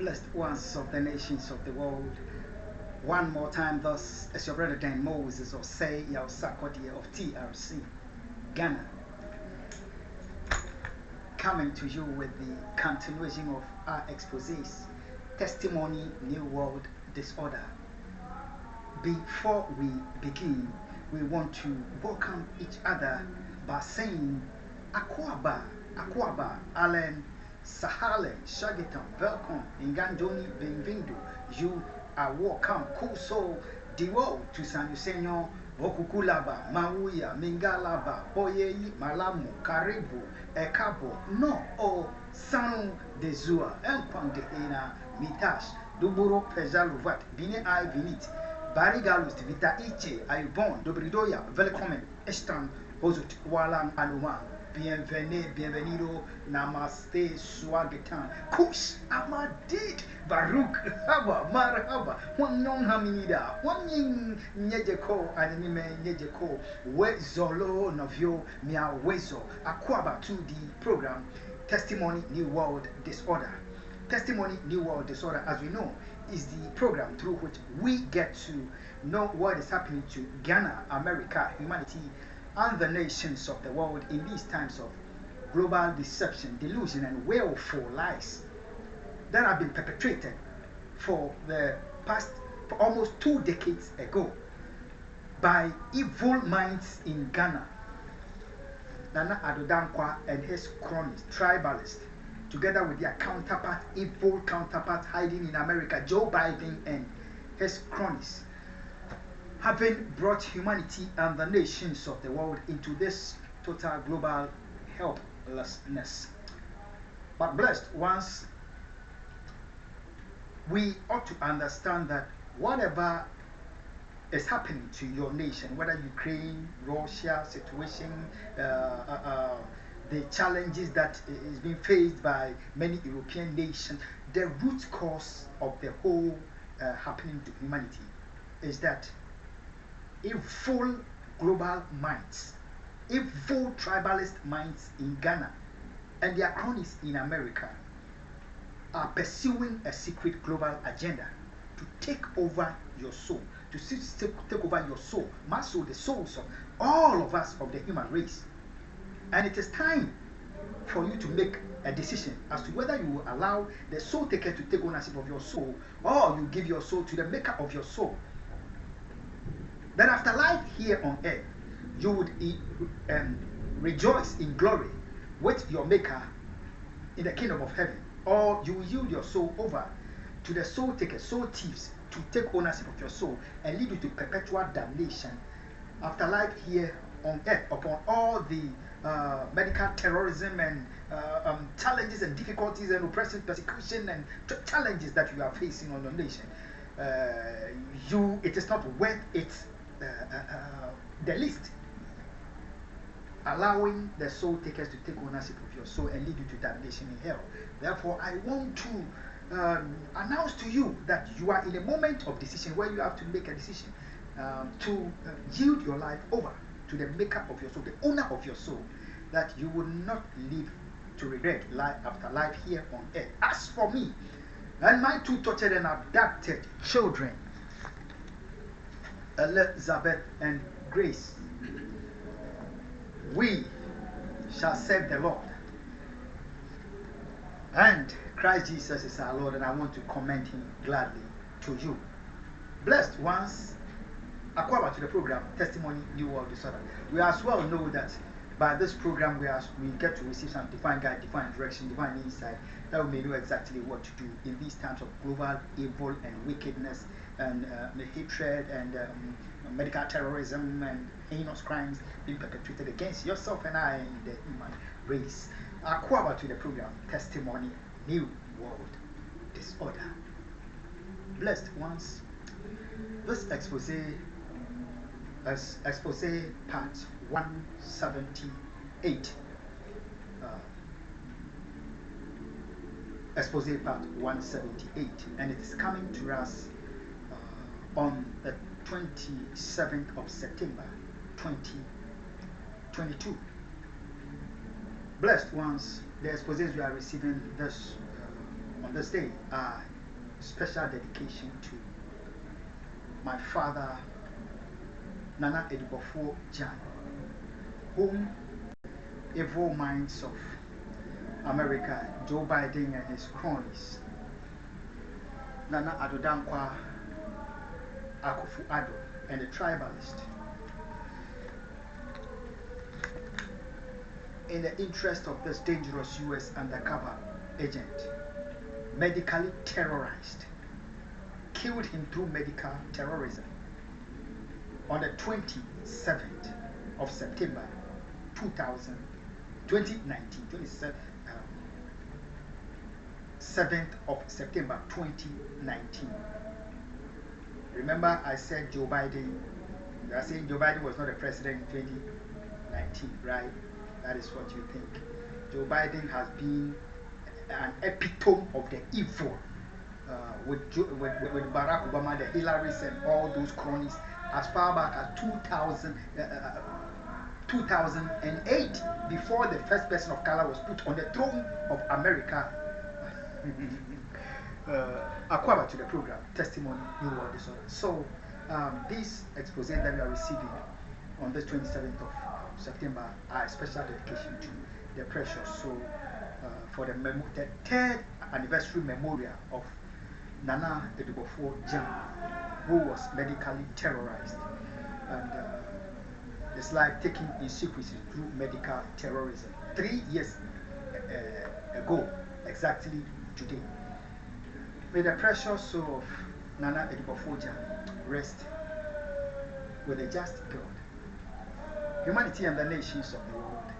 blessed ones of the nations of the world. One more time, thus, as your brother Dan Moses or say Yao Sakodi of TRC, Ghana, coming to you with the continuation of our exposés, Testimony, New World Disorder. Before we begin, we want to welcome each other by saying Akwaba, Allen, Sahalen, Shagitan, welcome, Ingandoni, Benvindo, you are welcome, Kuso, Diwo, to San Yusenyo, Okukulaba, Mawuya, Mingalaba, Boyeyi, Malamu, Karibu, Ekabo, no, o Sanu de Zua, Enkwang de Ena, Mitash, Duburo, Pejaluvat, Bine I Vinit, Barigalus, Vita Iche, Ayubon, Dobridoya, Velkommen, Estan, Hozut, Walang, Anuman. Bienvenido, namaste, swagetan, kush, amadid, baruk, haba, marhaba, wanyong hamida, wanying nyejeko, anime nyejeko, wezolo novio, mia wezo, akwaba to the program, Testimony, New World Disorder. Testimony, New World Disorder, as we know, is the program through which we get to know what is happening to Ghana, America, humanity, and the nations of the world in these times of global deception, delusion, and willful lies that have been perpetrated for almost 2 decades ago by evil minds in Ghana. Nana Addo and his cronies, tribalists, together with their evil counterparts hiding in America, Joe Biden and his cronies, having brought humanity and the nations of the world into this total global helplessness. But blessed ones, we ought to understand that whatever is happening to your nation, whether Ukraine, Russia situation, the challenges that is being faced by many European nations, the root cause of the whole happening to humanity is that evil global minds, evil tribalist minds in Ghana and their cronies in America are pursuing a secret global agenda to take over your soul, to take over your soul, my soul, the souls of all of us of the human race. And it is time for you to make a decision as to whether you will allow the soul taker to take ownership of your soul, or you give your soul to the maker of your soul. That after life here on earth, you would rejoice in glory with your maker in the kingdom of heaven, or you will yield your soul over to the soul takers, soul thieves, to take ownership of your soul and lead you to perpetual damnation after life here on earth, upon all the medical terrorism and challenges and difficulties and oppression, persecution and challenges that you are facing on your nation. It is not worth it. The least, allowing the soul takers to take ownership of your soul and lead you to damnation in hell. Therefore, I want to announce to you that you are in a moment of decision where you have to make a decision to yield your life over to the maker of your soul, the owner of your soul, that you will not live to regret life after life here on earth. As for me and my 2 tortured and abducted children, Elizabeth and Grace, we shall serve the Lord, and Christ Jesus is our Lord, and I want to commend him gladly to you. Blessed ones, according to the program Testimony, New World Disorder, we as well know that by this program we get to receive some divine guide, divine direction, divine insight, that we may know exactly what to do in these times of global evil and wickedness and hatred and medical terrorism and heinous crimes being perpetrated against yourself and I and the human race. According to the program Testimony, New World Disorder. Blessed ones, this expose part 178. Expose part 178, and it is coming to us on the 27th of September 2022. Blessed ones, the exposés we are receiving this on on this day, special dedication to my father, Nana Edubofo Jan, whom evil minds of America, Joe Biden and his cronies, Nana Addo Akufo Addo, and the tribalist, in the interest of this dangerous US undercover agent, medically terrorized, killed him through medical terrorism on the 27th of September 2019, 7th of September 2019. Remember, I said Joe Biden. You are saying Joe Biden was not a president in 2019, right? That is what you think. Joe Biden has been an epitome of the evil with Barack Obama, the Hillarys, and all those cronies as far back as 2008, before the first person of color was put on the throne of America. Acquired to the program, Testimony, New World Disorder. So, this expose that we are receiving on this 27th of September are a special dedication to the precious. So, for the third anniversary memorial of Nana Edubofo Jan, who was medically terrorized and his life taken in secrecy through medical terrorism 3 years ago, exactly today. May the precious soul of Nana Edubofo Jan rest with a just God. Humanity and the nations of the world,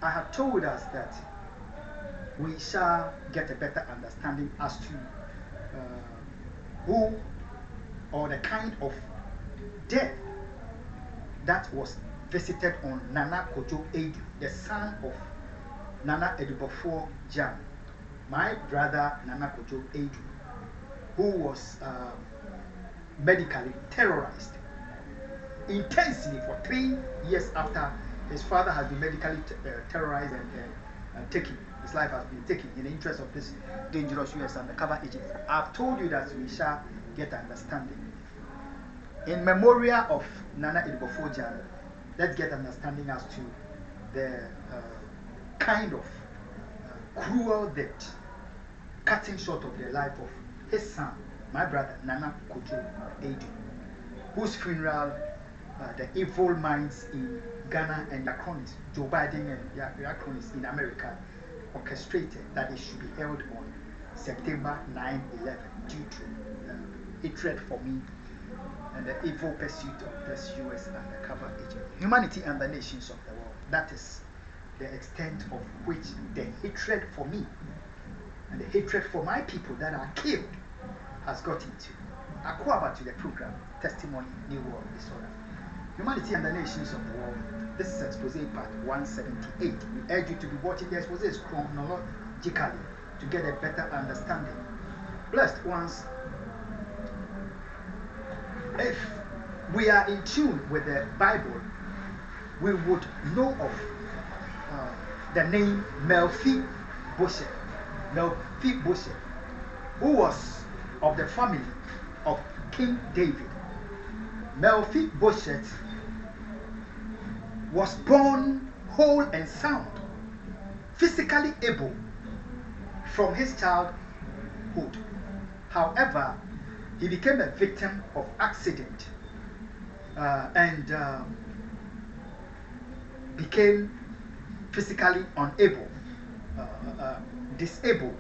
I have told us that we shall get a better understanding as to who or the kind of death that was visited on Nana Kojo Addo, the son of Nana Edubofo Jan, my brother Nana Kojo Addo, who was medically terrorized intensely for 3 years after his father has been medically terrorized and taken. His life has been taken in the interest of this dangerous US undercover agent. I've told you that we shall get understanding. In memorial of Nana Edubofo Jan, let's get understanding as to the kind of cruel death, cutting short of the life of his son, my brother Nana Kojo Addo, whose funeral the evil minds in Ghana and their cronies, Joe Biden and their cronies in America, orchestrated that it should be held on September 9/11 due to hatred for me and the evil pursuit of this US undercover agent. Humanity and the nations of the world, that is the extent of which the hatred for me and the hatred for my people that are killed has gotten to. Acquired to the program, Testimony, New World Disorder. Humanity and the nations of the world. This is Expose Part 178. We urge you to be watching the Expose chronologically to get a better understanding. Blessed ones, if we are in tune with the Bible, we would know of the name Mephibosheth, who was of the family of King David. Mephibosheth was born whole and sound, physically able from his childhood. However, he became a victim of accident and became physically unable, disabled,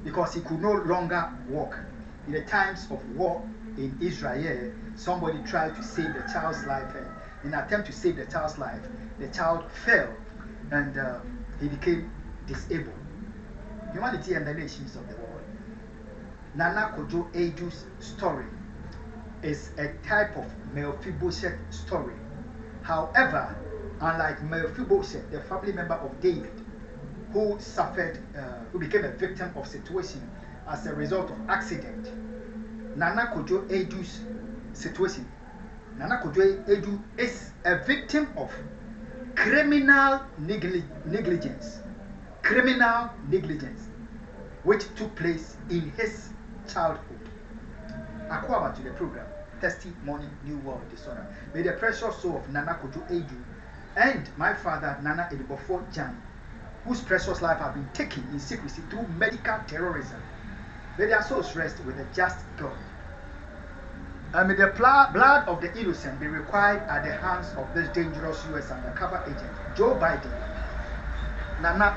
because he could no longer walk. In the times of war in Israel, somebody tried to save the child's life, and in an attempt to save the child's life, the child fell and he became disabled. Humanity and the nations of the world. Nana Kojo Addo's story is a type of Mephibosheth story. However, unlike Mephibosheth, the family member of David, who became a victim of situation as a result of accident, Nana Kojo Addo's situation, Nana Kojo Addo is a victim of criminal negligence. Criminal negligence. which took place in his childhood. Akwaba to the program, Testimony New World Disorder. May the precious soul of Nana Kojo Edu and my father Nana Edibofo Jan, whose precious life have been taken in secrecy through medical terrorism, may their souls rest with a just God. And may the blood of the innocent be required at the hands of this dangerous US undercover agent, Joe Biden, Nana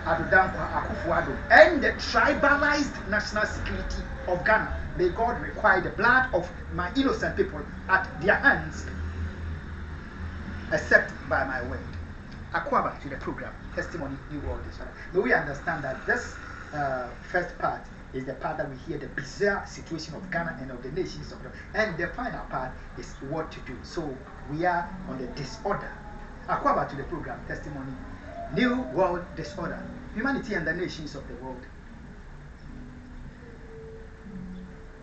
Addo Akufo, and the tribalized national security of Ghana. May God require the blood of my innocent people at their hands, except by my word. Akwaba to the program, Testimony New World Disorder. May we understand that this first part is the part that we hear the bizarre situation of Ghana and of the nations of the world. And the final part is what to do. So we are on the disorder. Akwaba to the program, Testimony New World Disorder. Humanity and the nations of the world.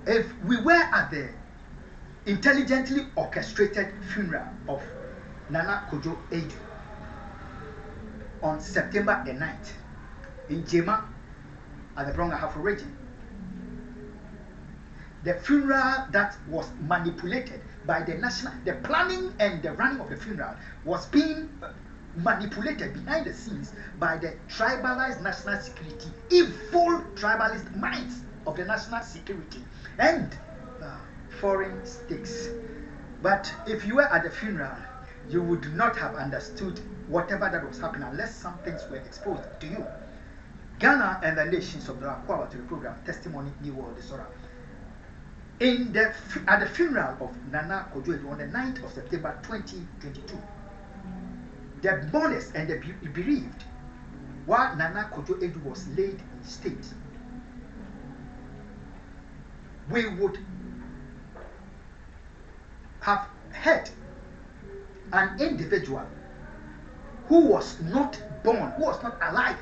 If we were at the intelligently orchestrated funeral of Nana Kojo Edu on September the 9th in Jema at the Bronga Hafo region, the funeral that was manipulated by the planning and the running of the funeral was being manipulated behind the scenes by the tribalized national security, evil tribalist minds of the national security and foreign stakes. But if you were at the funeral, you would not have understood whatever that was happening unless some things were exposed to you. Ghana and the nations of the Akwaba to the program, Testimony New World Disorder. At the funeral of Nana Kojo Edu on the 9th of September 2022, the mourners and the bereaved, while Nana Kojo Edu was laid in state, we would have had an individual who was not born, who was not alive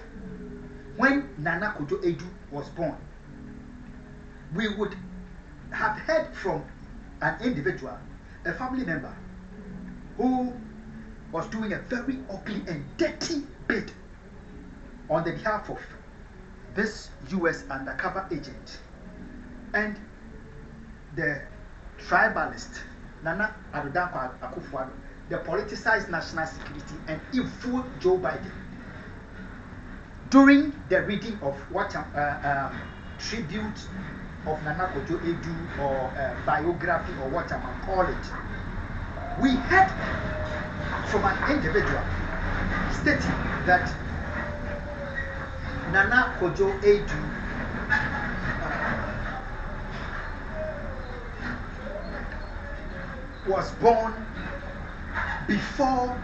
when Nana Kojo Edu was born. We would have heard from an individual, a family member, who was doing a very ugly and dirty bid on the behalf of this US undercover agent and the tribalist Nana Addo Akufo, the politicized national security and evil Joe Biden. During the reading of what tribute of Nana Kojo Edu or biography or what I might call it, we heard from an individual stating that Nana Kojo Edu was born before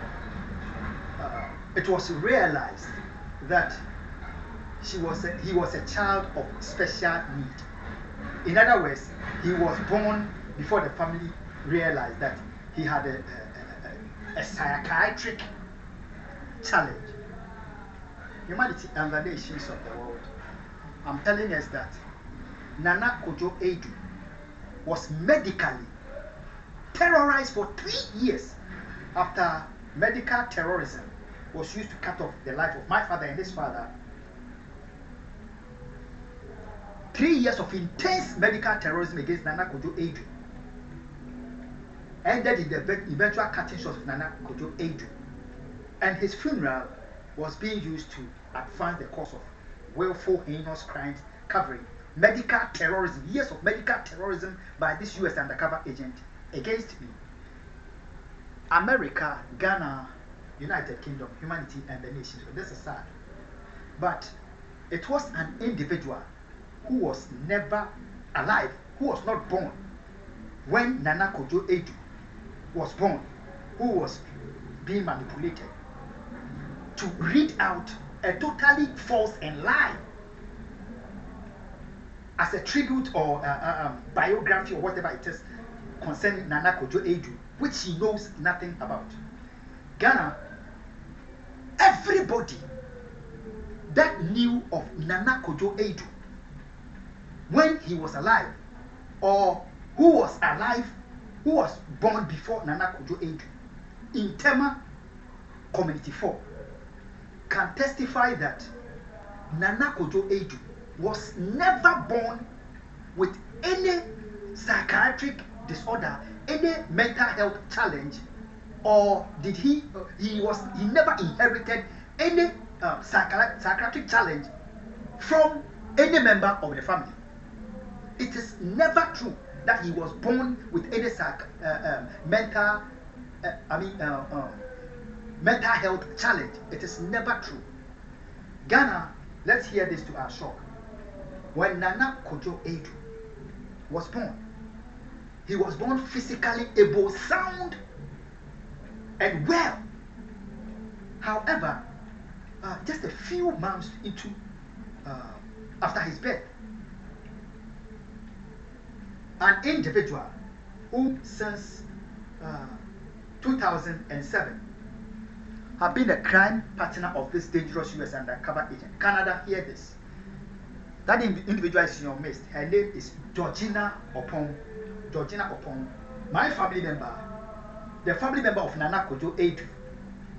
it was realized that he was a child of special need. In other words, he was born before the family realized that he had a psychiatric challenge. Humanity and the nations of the world. I'm telling us that Nana Kojo Edu was medically terrorized for 3 years after medical terrorism was used to cut off the life of my father and his father. 3 years of intense medical terrorism against Nana Kojo Edu ended in the eventual cutting short of Nana Kojo Edu, and his funeral was being used to advance the cause of willful heinous crimes covering medical terrorism, years of medical terrorism by this US undercover agent against me. America, Ghana, United Kingdom, humanity and the nations. This is sad. But it was an individual who was never alive, who was not born when Nana Kojo Edu was born, who was being manipulated to read out a totally false and lie as a tribute or biography or whatever it is concerning Nana Kojo Edu, which he knows nothing about. Ghana, everybody that knew of Nana Kojo Edu when he was alive, or who was alive, who was born before Nana Kojo Edu, in Tema Community 4, can testify that Nana Kojo Edu was never born with any psychiatric disorder, any mental health challenge, or did he never inherited any psychiatric challenge from any member of the family. It is never true that he was born with any mental health challenge. It is never true. Ghana, let's hear this to our shock. When Nana Kojo Edu was born, he was born physically able, sound, and well. However, just a few months after his birth, an individual who since 2007 have been a crime partner of this dangerous US undercover agent. Canada, hear this. That individual is in your midst. Her name is Georgina Opong. Georgina Opong, my family member, the family member of Nana Kojo Edu,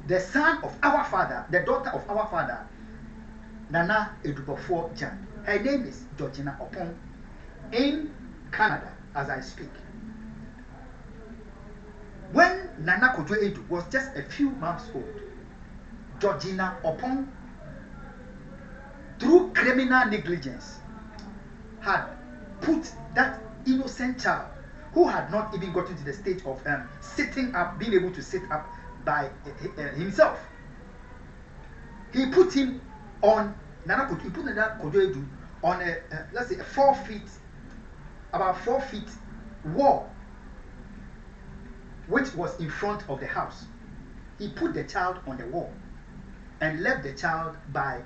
the son of our father, the daughter of our father, Nana Edubofo Jan. Her name is Georgina Opong in Canada as I speak. When Nana Kojo Edu was just a few months old, Georgina Opong, through criminal negligence, had put that innocent child who had not even gotten to the stage of sitting up, being able to sit up by himself. He put him on Nana Kojo Edu on a let's say about 4 feet wall, which was in front of the house. He put the child on the wall and left the child by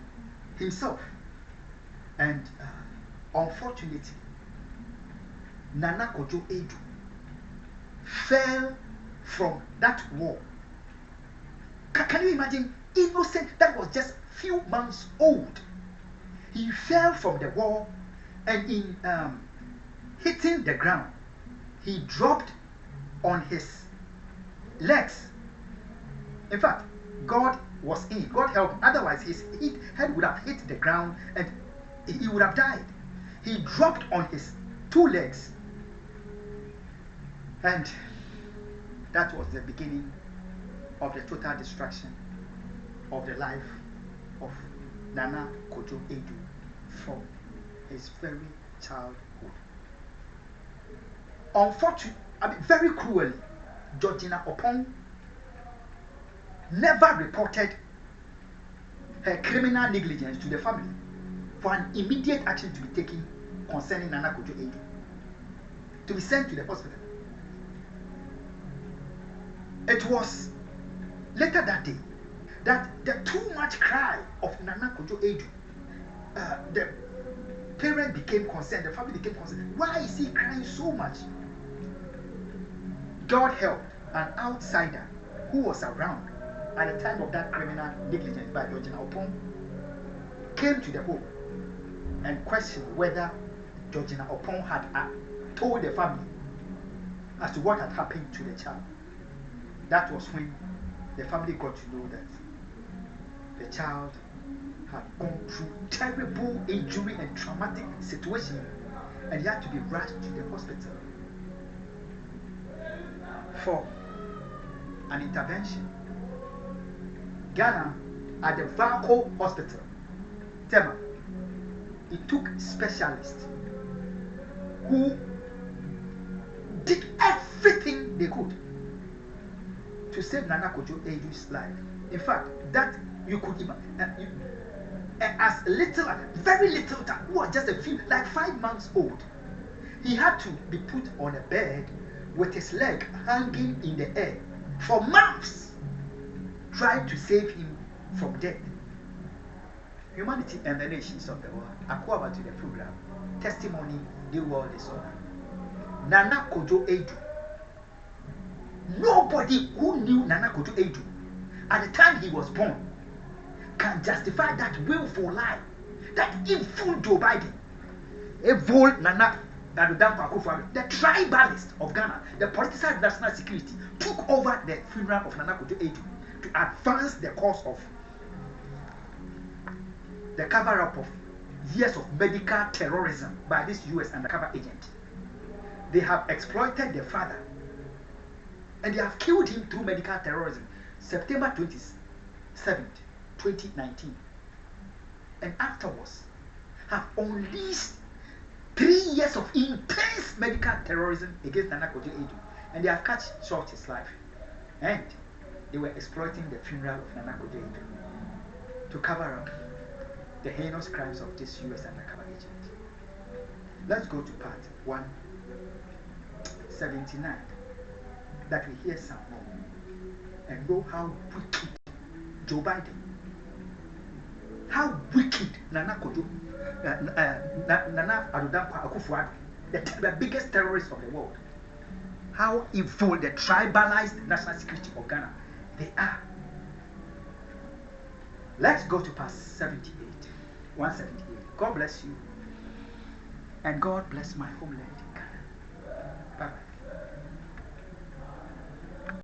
himself. And unfortunately, Nana Kojo Edu fell from that wall. Can you imagine? Innocent, that was just few months old. He fell from the wall, and in hitting the ground, he dropped on his legs. In fact, God was in. God helped. Otherwise, his head would have hit the ground and he would have died. He dropped on his 2 legs, and that was the beginning of the total destruction of the life of Nana Kojo Edu from his very childhood. Unfortunately, very cruelly, Georgina Opong never reported her criminal negligence to the family for an immediate action to be taken concerning Nana Kojo Edu, to be sent to the hospital. It was later that day that the too much cry of Nana Kojo Edu, the parent became concerned, the family became concerned. Why is he crying so much? God helped an outsider who was around at the time of that criminal negligence by Georgina Opong, came to the home and questioned whether Georgina Opong had told the family as to what had happened to the child. That was when the family got to know that the child had gone through terrible injury and traumatic situation, and he had to be rushed to the hospital for an intervention. Ghana, at the Valco Hospital, Tema, it took specialists who did everything they could to save Nana Kojo Edu's life. In fact, that you could imagine, as little, very little time, who was just a few, like 5 months old, he had to be put on a bed with his leg hanging in the air for months, trying to save him from death. Humanity and the nations of the world. Akufo to the program. Testimony, the world is over. Nana Kojo Edu. Nobody who knew Nana Kojo Edu at the time he was born can justify that willful lie, that evil Joe Biden, evil Nana Akufo, the tribalist of Ghana, the politicized national security, took over the funeral of Nana Kojo Edu to advance the cause of the cover-up of years of medical terrorism by this US undercover agent. They have exploited the father and they have killed him through medical terrorism. September 27th, 2019. And afterwards have unleashed 3 years of intense medical terrorism against Nana Akufo Addo. And they have cut short his life. And they were exploiting the funeral of Nana Akufo Addo to cover up the heinous crimes of this US undercover agent. Let's go to part 179, that we hear some more and know how wicked Joe Biden, how wicked Nana Addo Akufo, the biggest terrorist of the world, how evil the tribalized national security of Ghana they are. Let's go to part 178. God bless you. And God bless my homeland, Ghana. Bye-bye.